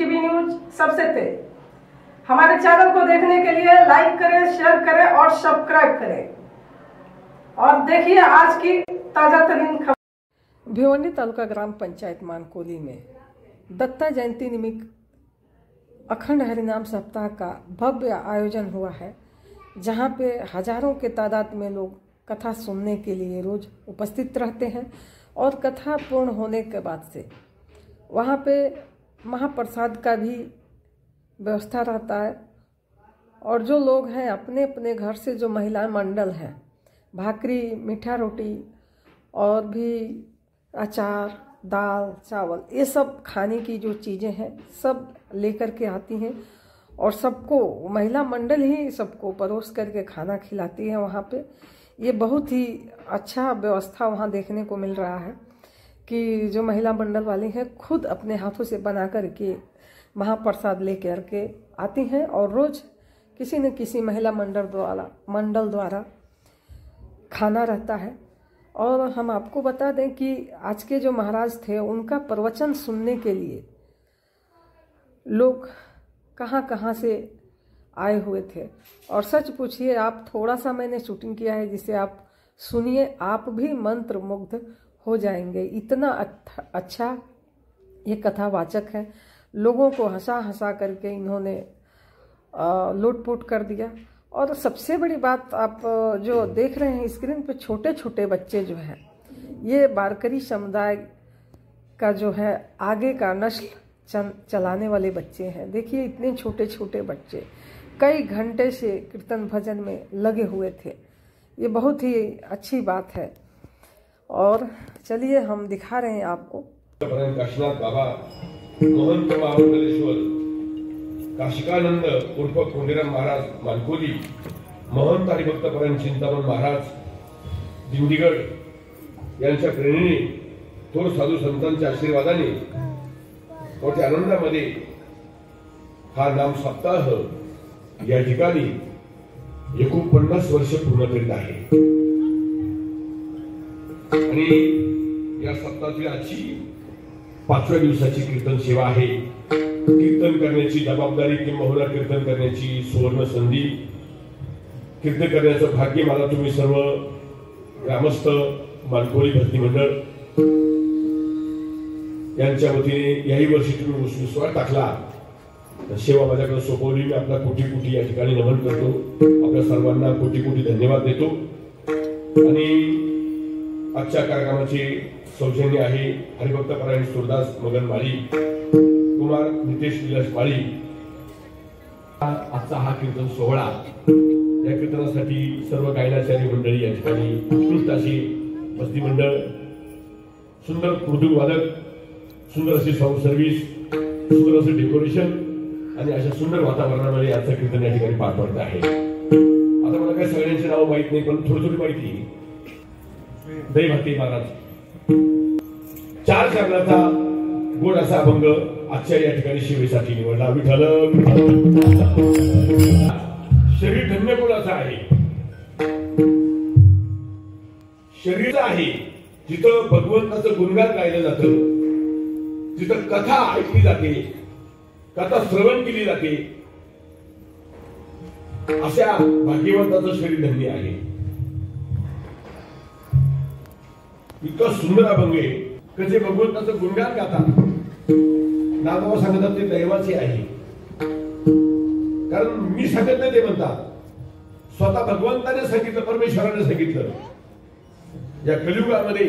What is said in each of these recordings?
TV news सबसे तेज। हमारे चैनल को देखने के लिए लाइक करें, शेयर करें और सब्सक्राइब करें और देखिए आज की ताजा तरीन खबर। भिवंडी तालुका ग्राम पंचायत मानकोली में दत्ता जयंती निमित्त अखंड हरिनाम सप्ताह का भव्य आयोजन हुआ है, जहां पे हजारों के तादाद में लोग कथा सुनने के लिए रोज उपस्थित रहते हैं और कथा पूर्ण होने के बाद से वहां पे महाप्रसाद का भी व्यवस्था रहता है। और जो लोग हैं अपने अपने घर से, जो महिला मंडल हैं, भाकरी, मीठा रोटी और भी अचार, दाल, चावल, ये सब खाने की जो चीज़ें हैं सब लेकर के आती हैं और सबको महिला मंडल ही सबको परोस करके खाना खिलाती है। वहाँ पे ये बहुत ही अच्छा व्यवस्था वहाँ देखने को मिल रहा है कि जो महिला मंडल वाली हैं खुद अपने हाथों से बना करके महाप्रसाद लेकर के आती हैं और रोज़ किसी न किसी महिला मंडल द्वारा खाना रहता है। और हम आपको बता दें कि आज के जो महाराज थे उनका प्रवचन सुनने के लिए लोग कहाँ कहाँ से आए हुए थे। और सच पूछिए आप, थोड़ा सा मैंने शूटिंग किया है जिसे आप सुनिए, आप भी मंत्र मुग्ध हो जाएंगे। इतना अच्छा ये कथावाचक है, लोगों को हंसा हंसा करके इन्होंने लूटपुट कर दिया। और सबसे बड़ी बात, आप जो देख रहे हैं स्क्रीन पे, छोटे छोटे बच्चे जो हैं, ये वारकरी समुदाय का जो है आगे का नस्ल चलाने वाले बच्चे हैं। देखिए इतने छोटे छोटे बच्चे कई घंटे से कीर्तन भजन में लगे हुए थे। ये बहुत ही अच्छी बात है। और चलिए हम दिखा रहे हैं आपको। काशीनाथ बाबा, महंत महामंडलेश्वर काशिकानंद उर्फ कोंडीराम महाराज मानकोली, महंत हरिभक्तपरायण चिंतामण महाराज दिंडीगड यांच्या प्रेरणेने, थोर साधू संतांच्या आशीर्वादाने मोठ्या आनंदामध्ये हा नाम सप्ताह या ठिकाणी 49 वर्ष पूर्ण करीत आहे। आणि या सप्ताहाची आजची 5व्या दिवसाची कीर्तन सेवा आहे। कीर्तन करण्याची जबाबदारी किंबहुना कीर्तन करण्याची सुवर्ण संधी, कीर्तन करण्याचं भाग्य मला तुम्ही सर्व ग्रामस्थ मानकोली भक्ती मंडळ यांच्या वतीने याही वर्षी तुम्ही विश्वास टाकला, सेवा माझ्याकडे सोपवली। मी आपला कोटी कोटी या ठिकाणी नमन करतो, आपल्या सर्वांना कोटी कोटी धन्यवाद देतो। आणि आजच्या कार्यक्रमाचे सौजन्य आहे हरिभक्तपरायण सुरदास मगन माळी, कुमार नितेश विलास माळी। आजचा हा कीर्तन सोहळा, या कीर्तनासाठी सर्व गायनाचार्य मंडळी या ठिकाणी, उत्कृष्ट अशी भक्ती मंडळ, सुंदर मृदुंग वादक, सुंदर अशी साऊंड सर्व्हिस, सुंदर असं डेकोरेशन आणि अशा सुंदर वातावरणामध्ये आजचं कीर्तन या ठिकाणी पार पडत आहे। आता मला काही सगळ्यांची नाव माहित नाही, पण थोडी थोडी माहिती। दही भाती महाराज 4 चरणाचा गोड असा अभंग आजच्या या ठिकाणी शिवेसाठी निवडला। विठ्ठल शरीर धन्य गुणाचं आहे, शरीर आहे जिथं भगवंताचं गुणगान गायलं जातं, जिथं कथा ऐकली जाते, कथा श्रवण केली जाते, अशा भाग्यवंताचं शरीर धन्य आहे। इतकं सुंदर अभंग आहे की जे भगवंताचं गुणगान गातात, नामदेव सांगतात ते दैवाचे आहे। कारण मी सांगत नाही ते म्हणतात, स्वतः भगवंताने सांगितलं, परमेश्वराने सांगितलं। या कलियुगामध्ये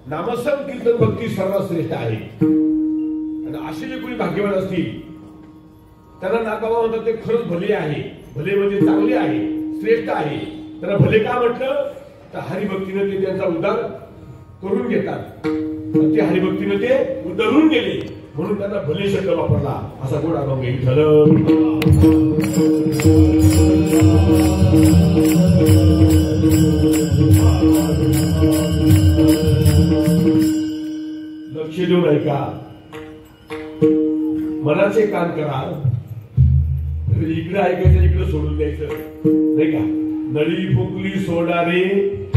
नामस्मरण कीर्तन भक्ती सर्वात श्रेष्ठ आहे। आणि असे जे कोणी भाग्यवान असतील त्यांना नागबाबा म्हणतात ते खरंच भले आहे। भले म्हणजे चांगले आहे, श्रेष्ठ आहे। त्यांना भले का म्हटलं तर हरिभक्तीने ते त्यांचा उद्धार करून घेतात, ते हरिभक्तीने ते उद्धरून गेले म्हणून त्यांना भले शब्द वापरला। असा गोड अभंग लक्ष देऊन ऐका, मनाचे कान करा। इकडे ऐकायचं, इकडे सोडून द्यायचं नाही का। नळी फुकली सोडारे,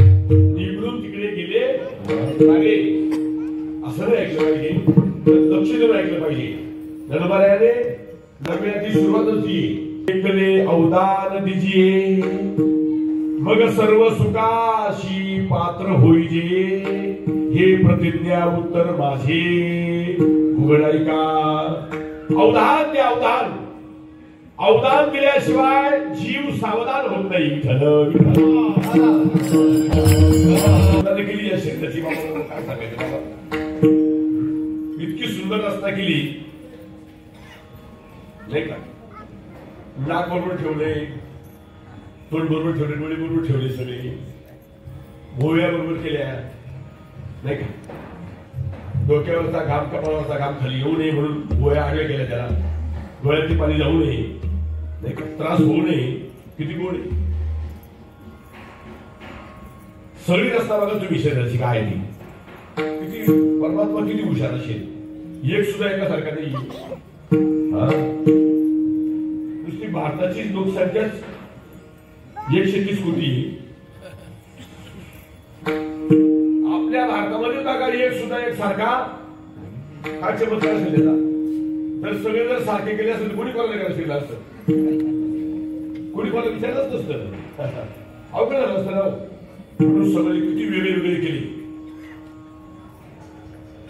इकडून तिकडे गेले असं नाही ऐकलं पाहिजे। लक्ष देऊन ऐकलं पाहिजे. धनबऱ्याने नव्याची सुरुवातच ती एकले अवदान दिजिये मग सर्व सुखाशी पात्र होईजे हे प्रतिज्ञा उत्तर माझे उघडाई का. अवधान ते अवधान, अवदान दिल्याशिवाय जीव सावधान होत नाही. केली या शेताची काय सांगायचं बाबा, इतकी सुंदर रचना केली नाही का. नाक बरोबर ठेवले, तोंड बरोबर ठेवले, डोळे बरोबर ठेवले, सगळे भोवया बरोबर केल्या नाही का. डोक्यावरचा घाम, कपाळावरचा घाम खाली येऊ नये म्हणून भोवया आडव्या केल्या, त्याला डोळ्यातली पाणी जाऊ नये नाही का, त्रास होऊ नये. किती गोड आहे सगळी रस्ता बघा तुम्ही शरीराची काय ती किती. परमात्मा किती हुशार असेल, एक सुद्धा एकासारखा नाही. नुसती भारताची लोकसंख्याच 130 कोटी. आपल्या भारतामध्ये बघा एक सुद्धा एक सारखा काय चमत्कार असेल त्याचा. तर सगळे जर सारखे केले असेल तर कोणी कोणाला करायला शिकलं असतं, कोणी कोणाला विचारलंच नसतं, अवघड झालं असतं ना. म्हणून सगळे किती वेगळे वेगळे केले.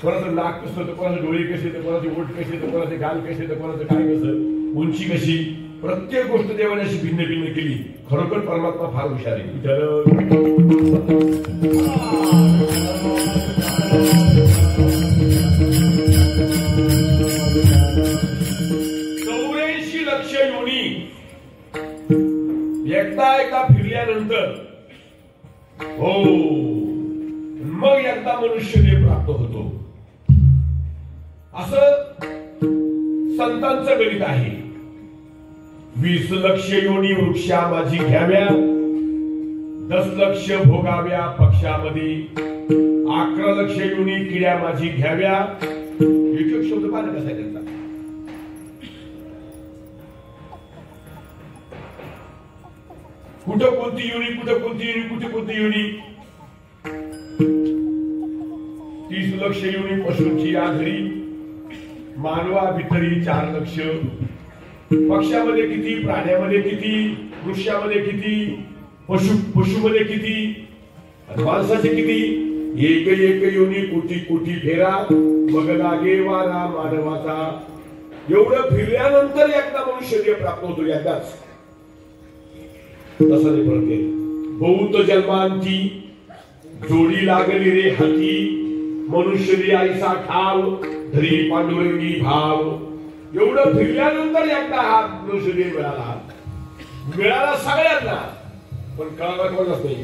कोणाचं नाक कसं, तर कोणाचे डोळे कसे, तर कोणाचे ओठ कसे, तर कोणाचे गाल कसे, तर कोणाचं काय कसं, उंची कशी, प्रत्येक गोष्ट देवाने अशी भिन्न भिन्न केली. खरोखर परमात्मा फार हुशार आहे. 84 लक्ष योनी एकदा फिरल्यानंतर हो मग एकदा मनुष्य देह प्राप्त होतो. असं संतांचं गणित आहे. 20 लक्ष योनी वृक्षा माझी घ्याव्या, 10 लक्ष भोगाव्या पक्षामध्ये, 11 लक्ष योनी किड्या माझी घ्याव्या. एक एक शब्द पाहिला कसा आहे त्यांचा. कुठं कोणती योनी, कुठं कोणती योनी, कुठे कोणती योनी. 30 लक्ष योनी पशूंची आघरी, मानवा भितरी 4 लक्ष, पक्षामध्ये किती, प्राण्यामध्ये किती, वृक्षामध्ये किती, पशुमध्ये किती, माणसाचे किती. एक एक योनी कोटी कोटी फेरा मग लागे वारा मानवाचा. एवढं फिरल्यानंतर एकदा मनुष्य देह प्राप्त होतो. एकदाच तसं नाही प्रत्येक. बहुत जन्मांती जोडी लागली रे हाती, मनुष्य दे आईसा ठाव धरी पांडुरंगी भाव. एवढं फिरल्यानंतर एकदा हा मनुष्य देह मिळाला. मिळाला सगळ्यांना, पण कळायला कोणच नाही.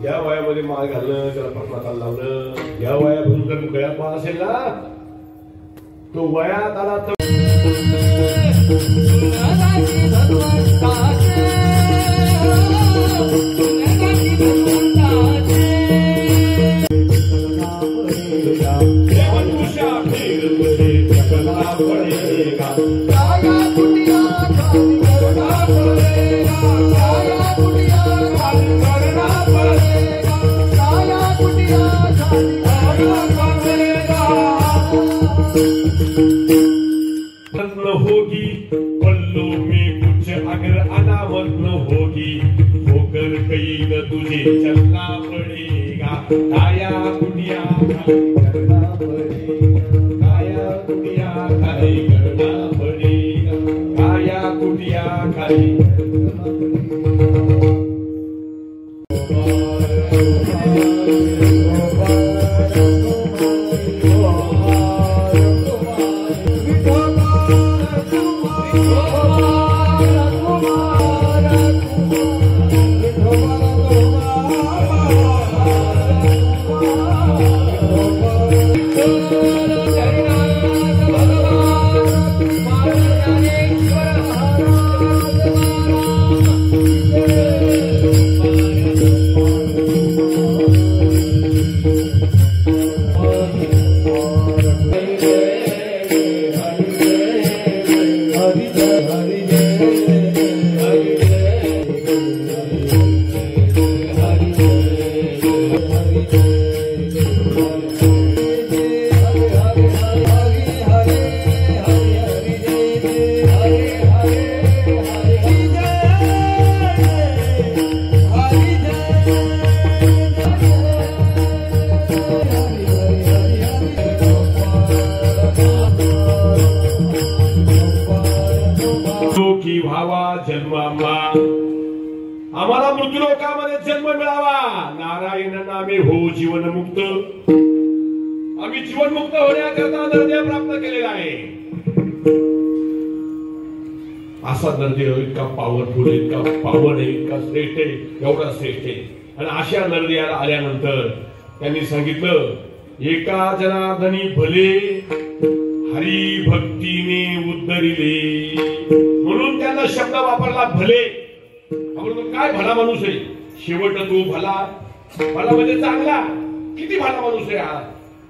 या वयामध्ये माळ घालणं, त्याला परमाताला लावणं, या वयापासून जर गळ्यात माळ असेल ना, तो वयात आला तर होगी पल्लू में कुछ अगर अनावरण होगी, होकर कहीं न तुझे चलना पड़ेगा. काया कुटिया खाली गरडा पडेगा, काया कुटिया खाली गरडा पडेगा, काया कुटिया खाली की व्हावा जन्म आम्हाला मृत्यूलोकामध्ये जन्म मिळावा, नारायण नामे हो जीवनमुक्त। आम्ही जीवनमुक्त होण्याकरता नरदेह प्राप्त केलेला आहे। असा नरदेह इतका पॉवरफुल, इतका पावन आहे, इतका श्रेष्ठ आहे, एवढा श्रेष्ठ आहे। आणि अशा नरदेहाला आल्यानंतर त्यांनी सांगितलं, एका जनार्दनी भले हरी भक्तीने उद्धरिले, म्हणून त्यांना शब्द वापरला भले। आपण काय भला माणूस आहे, शेवट तो भला, भला म्हणजे चांगला, किती भला माणूस आहे हा।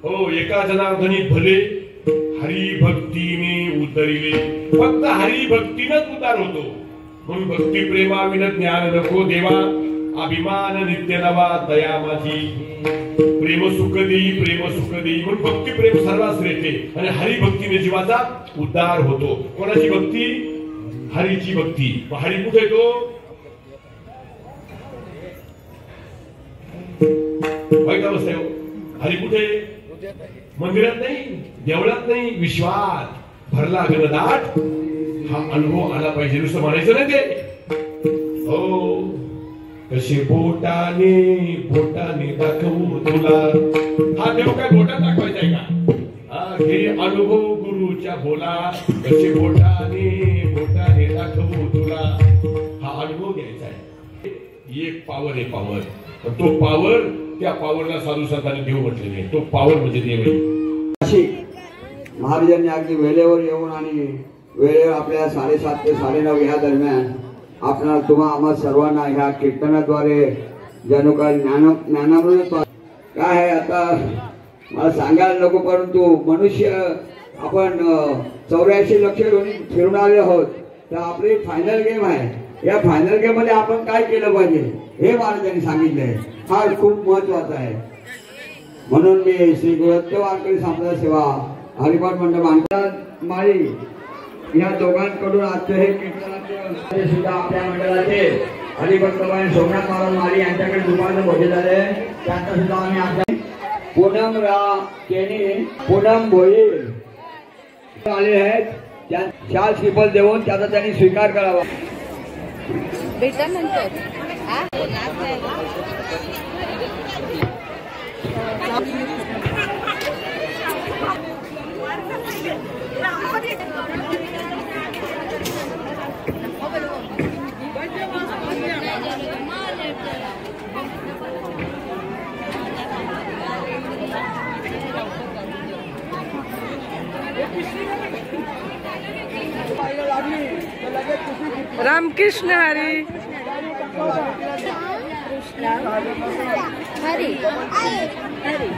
हो, एका जनार्दनी भले हरी भक्तीने उद्धरिले, फक्त हरी भक्तीनच उद्धार होतो। म्हणून भक्ती प्रेमा विन ज्ञान नको देवा, अभिमान नित्य नवा दया माझी, प्रेम सुख देई प्रेम सुख देई, म्हणून भक्ती प्रेम सर्वात श्रेष्ठ आणि हरी भक्तीने जीवाचा उद्धार होतो। कोणाची भक्ती? हरीची भक्ती। हरी कुठे येतो? हरी कुठे? मंदिरात नाही, देवळात नाही, विश्वात भरला गणदाट। हा अनुभव आला पाहिजे, नुसतं म्हणायचं नाही ते। हो, कसे बोटाने बोटाने दाखवू तुला, हा देव काय बोटात दाखवायचा आहे का? हे अनुभव गुरुच्या बोला, कसे बोटाने बोटाने दाखवू तुला, हा अनुभव घ्यायचा आहे। एक पावर आहे, पावर। तो पावर, त्या पावरला साधू संतांनी देव म्हटलेले, तो पावर म्हणजे देव आहे। अशी महाराजांनी अगदी वेळेवर येऊन आणि वेळेवर आपल्या 7:30 ते 9:30 या दरम्यान आपणाला तुम्हा आम्हा सर्वांना ह्या कीर्तनाद्वारे जणू काय ज्ञानामृत काय आहे। आता मला सांगायला नको, परंतु मनुष्य आपण 84 लक्ष दोन्ही फिरून आले आहोत, तर आपली फायनल गेम आहे। या फायनल गेम मध्ये आपण काय केलं पाहिजे हे महाराजांनी सांगितलंय, हा खूप महत्वाचा आहे। म्हणून मी श्री गुरुदत्त वारकरी संप्रदाय सेवा हरिपाठ मंडळ मानतात माळी या दोघांकडून आजचे हे कीर्तनाचे सुद्धा आपल्या मंडळाचे हरिभक्तबाई सोमनाथ महाराज माळी यांच्याकडे दुपारचं भोजन झाले, त्यांचा सुद्धा आम्ही आपल्या पूनम रा केनी पूनम भोईर आले आहेत, त्या 4 श्रीफल देऊन त्याचा त्यांनी स्वीकार करावा। भेटा नंतर रामकृष्ण हरी कृष्ण हरी हरी